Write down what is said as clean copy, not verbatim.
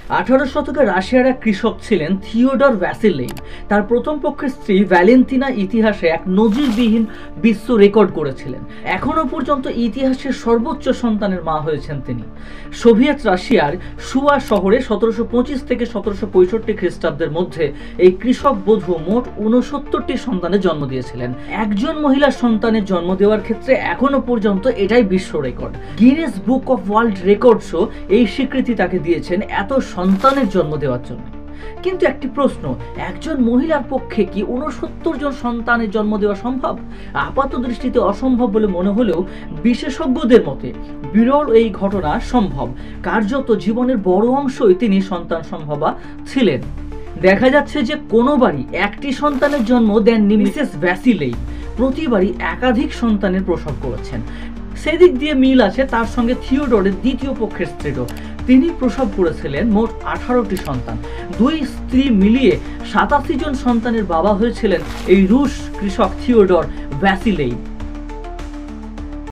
18 শতকে রাশিয়ার এক কৃষক ছিলেন থিওডর ভ্যাসিলেভ। তার প্রথম পক্ষের স্ত্রী ভ্যালেন্টিনা ইতিহাসে এক নজিরবিহীন বিশ্ব রেকর্ড করেছিলেন। এখনো পর্যন্ত ইতিহাসের সর্বোচ্চ সন্তানের মা হয়েছেন তিনি। সোভিয়েত রাশিয়ার সুয়া শহরে 1725 থেকে 1765 খ্রিস্টাব্দের মধ্যে এই কৃষক বধূ মোট 69টি সন্তানের জন্ম দিয়েছিলেন। একজন মহিলার সন্তানের জন্ম দেওয়ার ক্ষেত্রে এখনো পর্যন্ত এটাই বিশ্ব record. Guinness book of world রেকর্ডসও এই স্বীকৃতি তাকে দিয়েছেন এত সন্তানের জন্ম দেওয়ার জন্য। কিন্তু একটি প্রশ্ন, একজন মহিলার পক্ষে কি 69 জন সন্তানের জন্ম দেওয়া সম্ভব? আপাত দৃষ্টিতে অসম্ভব বলে মনে হলেও বিশেষজ্ঞদের মতে বিরল এই ঘটনা সম্ভব। কার্যত জীবনের বড় অংশই তিনি সন্তান সম্ভবা ছিলেন। দেখা যাচ্ছে যে কোনোবারই একটি সন্তানের জন্ম দেননি মিসেস ভ্যাসিলেভ, প্রতিবারই একাধিক সন্তানের প্রসব করেছেন। সেদিক দিয়ে মিল আছে তার সঙ্গে থিওডরের দ্বিতীয় পক্ষের স্ত্রীরও। তিনি প্রসব করেছিলেন মোট 18টি সন্তান। দুই স্ত্রী মিলিয়ে 87 জন সন্তানের বাবা হয়েছিলেন এই রুশ কৃষক থিওডর ভ্যাসিলেভ।